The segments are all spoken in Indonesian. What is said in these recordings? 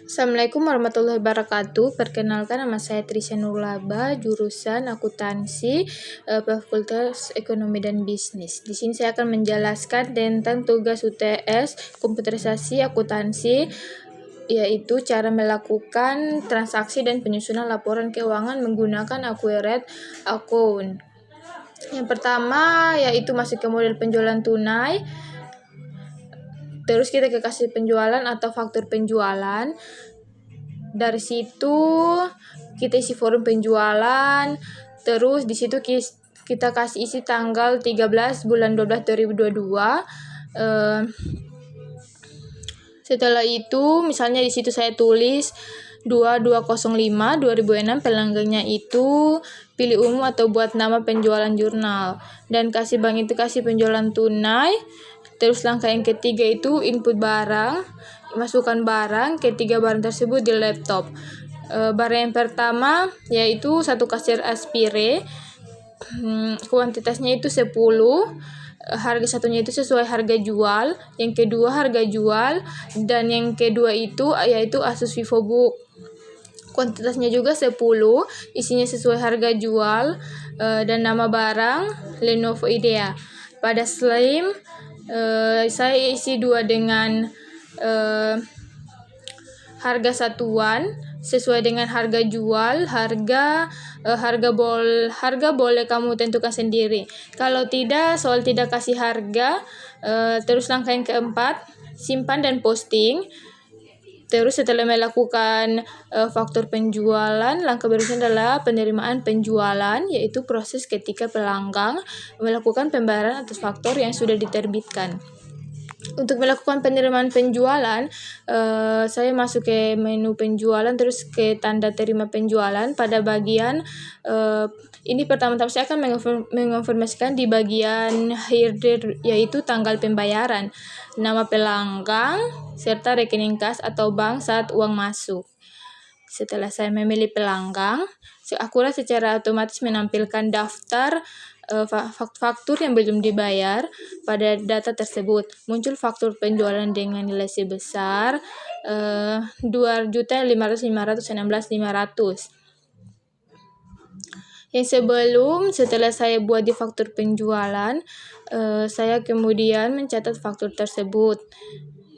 Assalamualaikum warahmatullahi wabarakatuh. Perkenalkan, nama saya Trisha Nurlaba, jurusan akuntansi, Fakultas Ekonomi dan Bisnis. Di sini saya akan menjelaskan tentang tugas UTS komputerisasi akuntansi, yaitu cara melakukan transaksi dan penyusunan laporan keuangan menggunakan Acquired Account. Yang pertama yaitu masuk ke model penjualan tunai. Terus kita ke kasih penjualan atau faktur penjualan. Dari situ kita isi form penjualan. Terus di situ kita kasih isi tanggal 13 bulan 12 2022. Setelah itu misalnya di situ saya tulis 2205 2006, pelanggannya itu pilih umum atau buat nama penjualan jurnal, dan kasih bank itu kasih penjualan tunai. Terus langkah yang ketiga itu input barang, masukkan barang, ketiga barang tersebut di laptop. Barang yang pertama yaitu satu kasir aspire, kuantitasnya itu 10, harga satunya itu sesuai harga jual, yang kedua harga jual, dan yang kedua itu yaitu Asus VivoBook, kuantitasnya juga 10, isinya sesuai harga jual, dan nama barang Lenovo IDEA. Pada Slim saya isi 2 dengan harga satuan sesuai dengan harga jual. Harga boleh kamu tentukan sendiri. Kalau tidak, soal tidak kasih harga. Terus langkah yang keempat, simpan dan posting. Terus setelah melakukan faktur penjualan, langkah berikutnya adalah penerimaan penjualan, yaitu proses ketika pelanggan melakukan pembayaran atas faktur yang sudah diterbitkan. Untuk melakukan penerimaan penjualan, saya masuk ke menu penjualan, terus ke tanda terima penjualan. Pada bagian ini pertama-tama saya akan mengonfirmasikan di bagian header, yaitu tanggal pembayaran, nama pelanggan, serta rekening kas atau bank saat uang masuk. Setelah saya memilih pelanggan, Acquired secara otomatis menampilkan daftar faktur yang belum dibayar. Pada data tersebut muncul faktur penjualan dengan nilai sebesar 2.516.500. Yang setelah saya buat di faktur penjualan, saya kemudian mencatat faktur tersebut,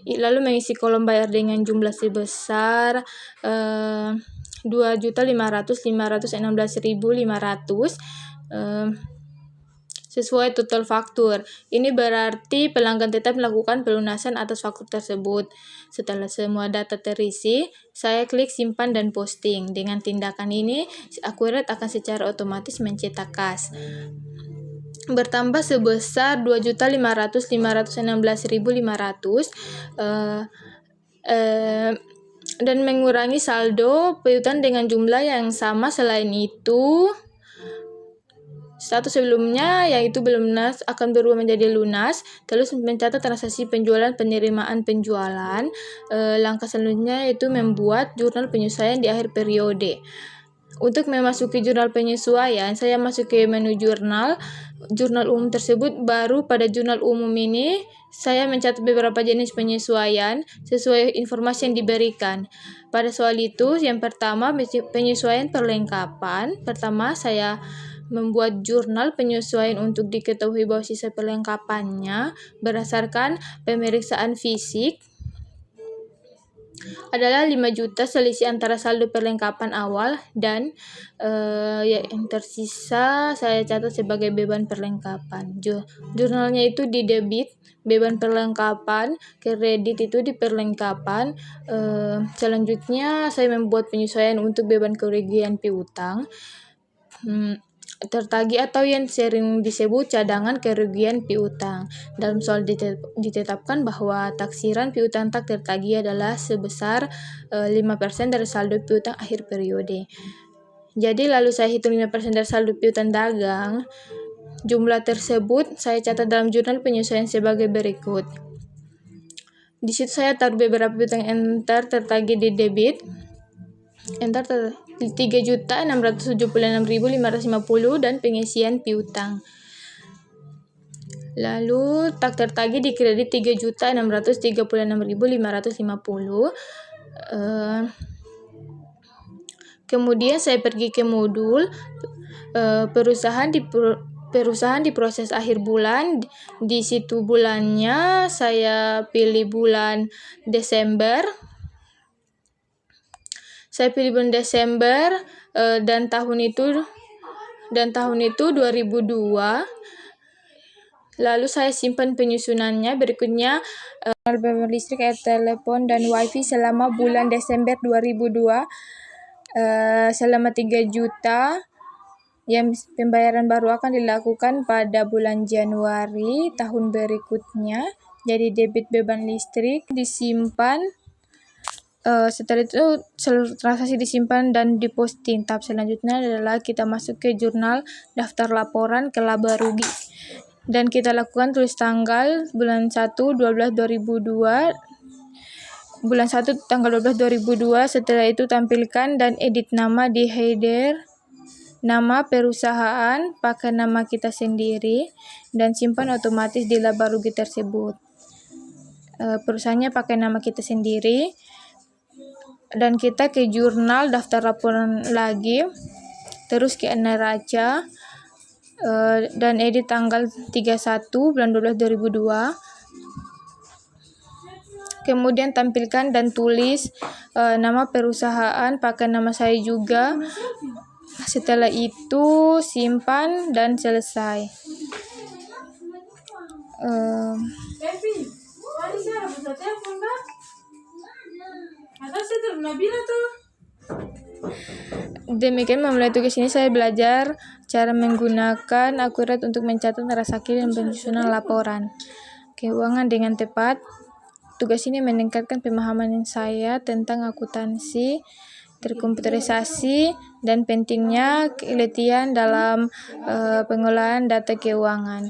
lalu mengisi kolom bayar dengan jumlah sebesar 2.516.500 sesuai total faktur. Ini berarti pelanggan tetap melakukan pelunasan atas faktur tersebut. Setelah semua data terisi, saya klik simpan dan posting. Dengan tindakan ini, Acquired akan secara otomatis mencetak kas bertambah sebesar 2.516.500 dan mengurangi saldo piutang dengan jumlah yang sama. Selain itu, status sebelumnya yaitu belum lunas akan berubah menjadi lunas. Terus mencatat transaksi penjualan, penerimaan penjualan. Langkah selanjutnya yaitu membuat jurnal penyesuaian di akhir periode. Untuk memasuki jurnal penyesuaian, saya masuk ke menu jurnal umum tersebut. Baru pada jurnal umum ini saya mencatat beberapa jenis penyesuaian sesuai informasi yang diberikan. Pada soal itu, yang pertama penyesuaian perlengkapan. Pertama, saya membuat jurnal penyesuaian untuk diketahui bahwa sisa perlengkapannya berdasarkan pemeriksaan fisik adalah 5 juta, selisih antara saldo perlengkapan awal dan yang tersisa saya catat sebagai beban perlengkapan. Jurnalnya itu di debit beban perlengkapan, kredit itu di perlengkapan. Selanjutnya saya membuat penyesuaian untuk beban kerugian piutang tertagih atau yang sering disebut cadangan kerugian piutang. Dalam soal ditetapkan bahwa taksiran piutang tak tertagih adalah sebesar 5% dari saldo piutang akhir periode. Jadi lalu saya hitung 5% dari saldo piutang dagang. Jumlah tersebut saya catat dalam jurnal penyesuaian sebagai berikut. Di situ saya taruh beberapa piutang yang tertagih di debit. Enter 3.676.550 dan pengisian piutang. Lalu tak tertagih di kredit 3.636.550. Kemudian saya pergi ke modul perusahaan di proses akhir bulan. Di situ bulannya saya pilih bulan Desember. Saya pilih bulan Desember dan tahun itu 2002. Lalu saya simpan penyusunannya. Berikutnya beban listrik, air, telepon, dan wifi selama bulan Desember 2002 selama 3 juta. Yang pembayaran baru akan dilakukan pada bulan Januari tahun berikutnya. Jadi debit beban listrik disimpan. Setelah itu seluruh transaksi disimpan dan diposting. Tahap selanjutnya adalah kita masuk ke jurnal daftar laporan ke laba rugi. Dan kita lakukan tulis tanggal bulan 1 12 2002. Bulan 1 tanggal 12 2002. Setelah itu tampilkan dan edit nama di header. Nama perusahaan pakai nama kita sendiri dan simpan otomatis di laba rugi tersebut. Perusahaannya pakai nama kita sendiri. Dan kita ke jurnal daftar laporan lagi, terus ke neraca dan edit tanggal 31 bulan 12 2002. Kemudian tampilkan dan tulis nama perusahaan pakai nama saya juga. Setelah itu simpan dan selesai. Demikian memulai tugas ini saya belajar cara menggunakan akurat untuk mencatat transaksi dan penyusunan laporan keuangan dengan tepat. Tugas ini meningkatkan pemahaman saya tentang akuntansi terkomputerisasi dan pentingnya ketelitian dalam pengolahan data keuangan.